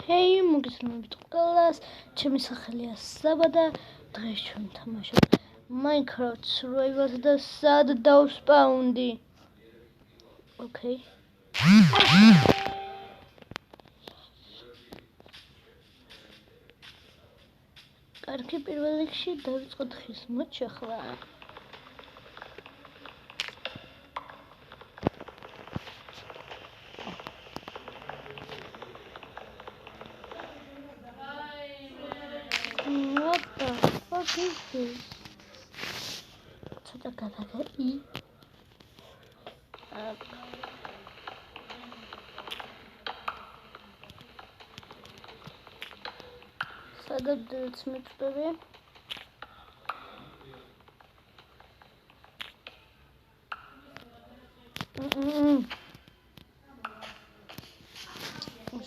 Hey, მოგესალმებით ყველას. ჩემი სახელია საბა და დღეს ჩვენ თამაშობ Minecraft Survival და სად დავსპაუნდი. Okay. კარგი, პირველ რიგში დავიწყოთ ხის მოჭახლა. What the fuck is this? ცოტა გადაგაი. სადაც მეწვევი.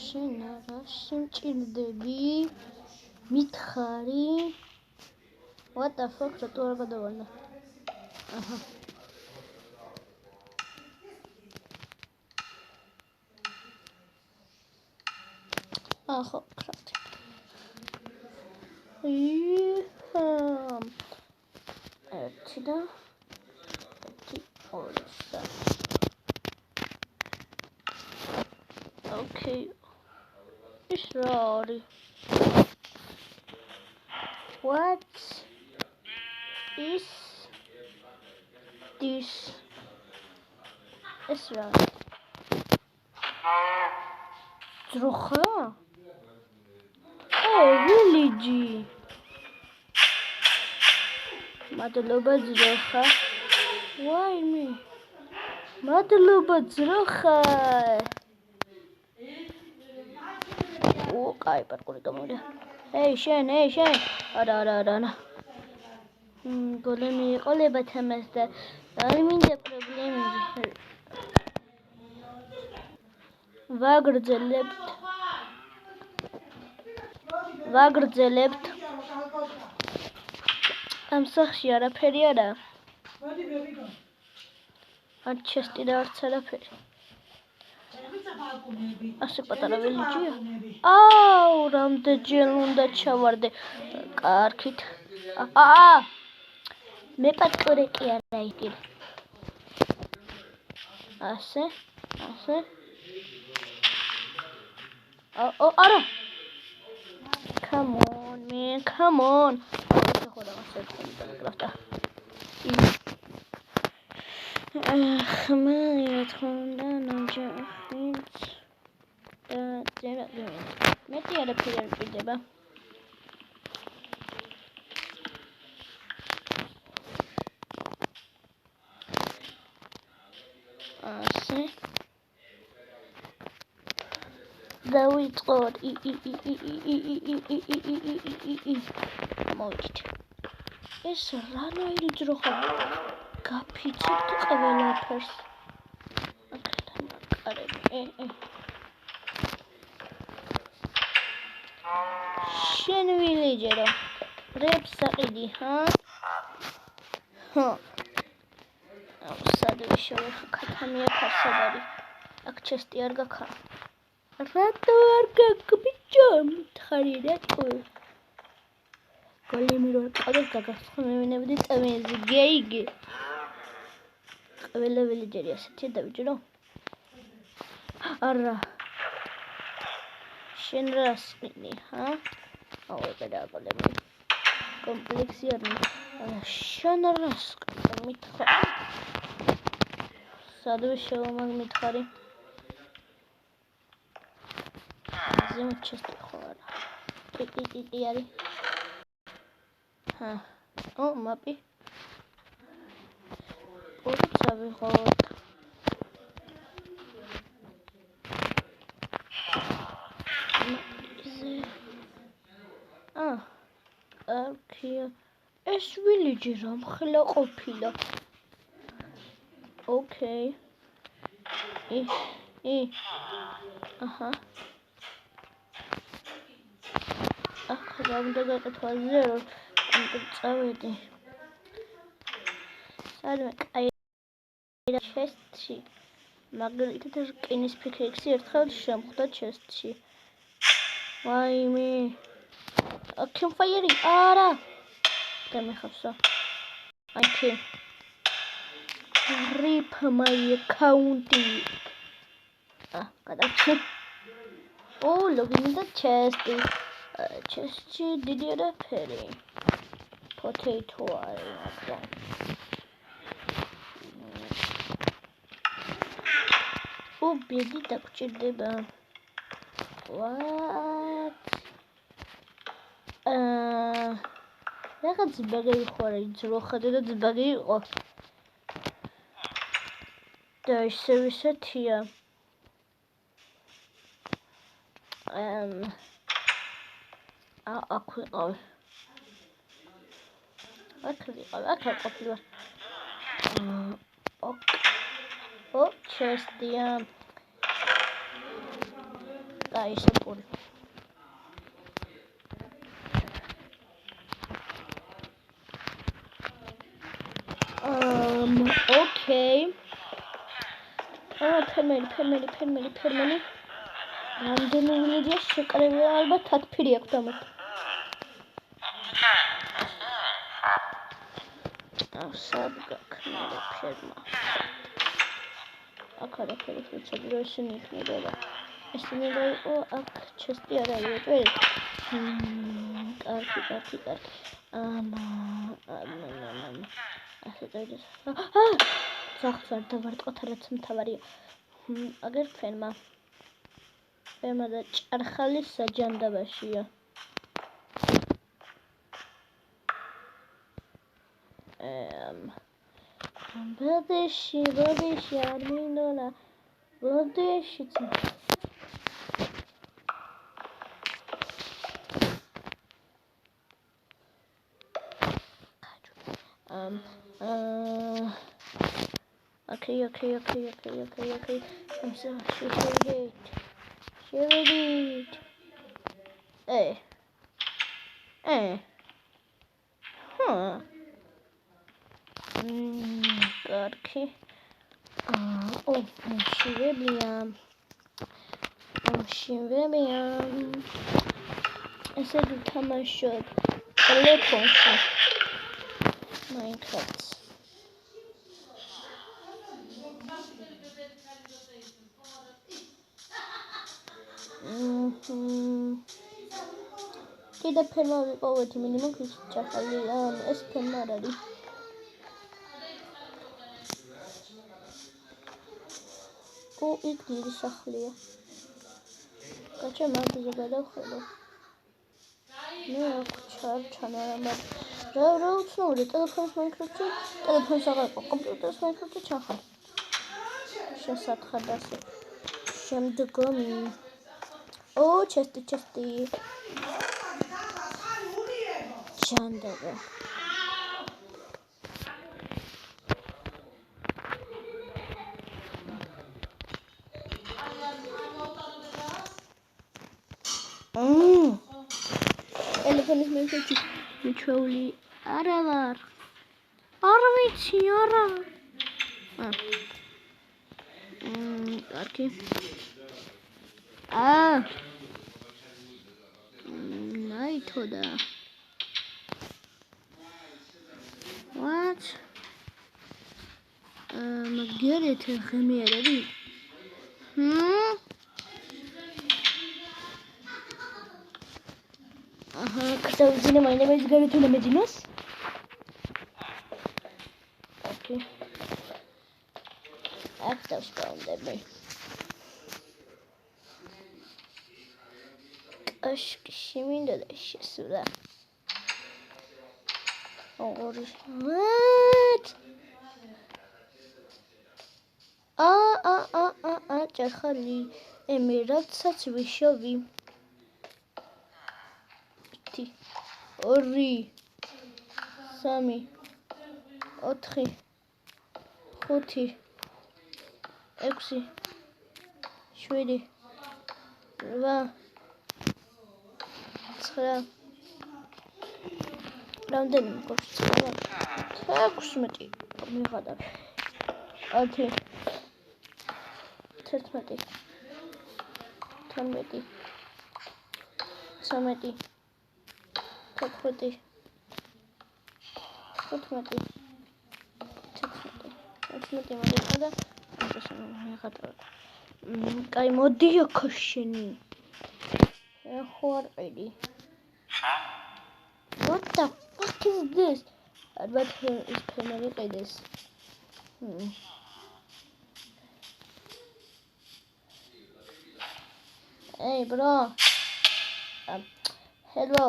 შენ რა შემჭირდები? მითხარი. What the fuck? რატო არ გადავალდა? აჰა. ახო, კრაფტი. ერთი და ერთი ორი. Okay. ის რა არის? What is this? ეს რა? ძროხა? village. მადლობა ძროხა. Why me? მადლობა ძროხა. კაი, პარკური გამოვიდა. შენ. არა. გოლემი იყოლება თამას და არ მინდა პრობლემები. ვაგრძელებთ. ამ სახში არაფერი არა. არ ჩესტი და არც არაფერი. ასე პატარა ველიჯია. რამდენჯერ უნდა ჩავარდე. კარგით. მე პატკური კი არა იგი. ასე. არა. Come on, man, come on. ხოდა ასე კრაფტა. ხმაია თქონდა ნაჯახით. და მეტი არაფერი არ მჭირდება. ასე. დავიწყოთ. მოვიდეთ. ეს რანაირი ძროხა? გაფიცებთ ყველაფერს. შენ ვილიჯერო. რებს საყიდი, სად ვიშოვე ქათამია ფარსადარი. აქ ჩესტი არ გაქა. რატო არ გაგბიჭო? მითხარი რატო? გოლემი რო ყავდეს გაგახსნა მევინებდი წამეზე გეიგე. ყველა ვილიჯერი ასეთია დავიჯერო. არა. შენ რას მინი, და გოლემი. კომპლექსი არ მინი. შენ რას მითხარი? სად ვიშოვე მაგ მითხარი? ზემოთ ჩესტი ხო არა. კი არის. მაპი. პორცა ვიღოთ. კარგია. ეს ვილიჯი რამხელა ყოფილა. Okay. აჰა. ახლა უნდა გაკეთო ზერო. წავედი. სადმე კაი ჩესტში. მაგალითად რკინის ფიქექსი ერთხელ შემხვდა ჩესტში. ვაიმე. Campfire არა. დამეხავსა. Okay. Rip my account. გადავჩი. Login the chest. Chest დიდი არაფერი. Potato არა. ბედი დაგჭირდება. What? რაღაც ბაგი ხوارი ძრო ხადა და ბაგი იყო. და ისევ ისეთია. აქ ვიყავ. აქ ყოფილა. Chestია. Isapur. Okay. Permany. რამდენი ვიდეო შეკრებია ალბათ 10 ფირი აქვს დამეთ. სად გაქნია ფერმა. აქ არაფერი უცებ როსინი იქნება. ესენი რა იყო აქ ჩესტი არ არის ვერი. კარგი. ასე დაიდეს. ზახს არ დავარტყოთ რაც მთავარია. აგერ ფერმა და ჭარხალი საჯანდაბაშია. ბოდიში არ მინდონა. ბოდიში Okay. I'm so sure. Hey. Huh. Okay. Shivebia. I said you come and show telephone. Minecraft. Kita perma wipawati minimum ჭახალი ეს ფერმა არ არის. იქ დიდი სახლია. კაჩა მაგაზე გადავხედო. მე აქ ჩანარამა. რა უცნაური ტელეფონის Minecraft-ში, ტელეფონს აღარ ყო, კომპიუტერის Minecraft-ში ჩახარ. შესათხად ასე. შემდგომი. ჩესტი. ჟანდაბა. ტელეფონის Minecraft-ში მიჩვეული არა ვარ. არ ვიცი არა. კარგი. ნაითოდა. What? მაგერეთ ღმიერები? გადავიძინე მაინდა მე გარეთ უნდა მეძინოს? Okay. აქ დავსპაუნდები. კაშკი მინდა და შესულა. What? ჭახალი. მე რაცაც ვიშოვი. 1 2 3 4 5 6 7 8 9 რამდენი მყავს? 16 მიღადა. 10 11 12 13 14 15 16 მოდიხოდა კაი მოდი აქ შენი ხო არ ყიდი what the fuck is this ალბათ ის ფენერი ყიდეს hey bro hello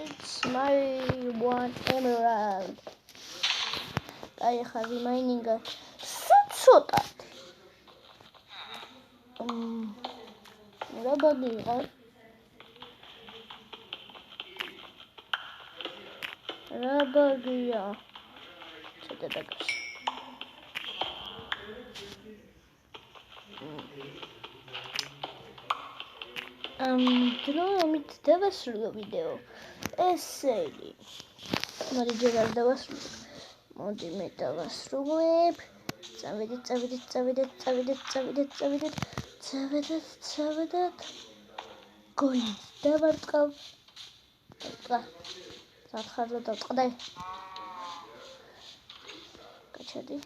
it's my one emerald I have remaining ცოტა რა ბაგია ცოტა დაგას დროებით დავასრულო ვიდეო ესენი მოდი ჯერ არ დავასრულო მოდი მე დავასრულებ წავედეთ გოინს დავარწყავ სათხარზე დავწყდა გაჩადი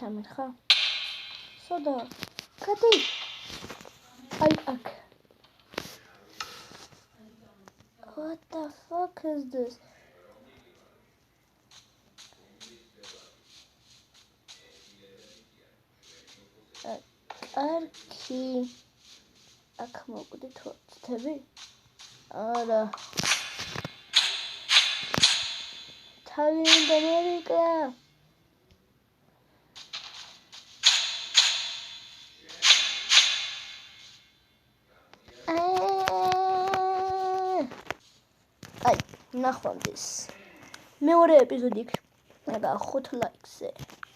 დამერხა სოდა კადი აი აქ what the fuck is this არქი აქ მოკვდი თორცები არა თავი უნდა მოვიკლა აი ნახვამდის მეორე ეპიზოდი და 5 ლაიქზე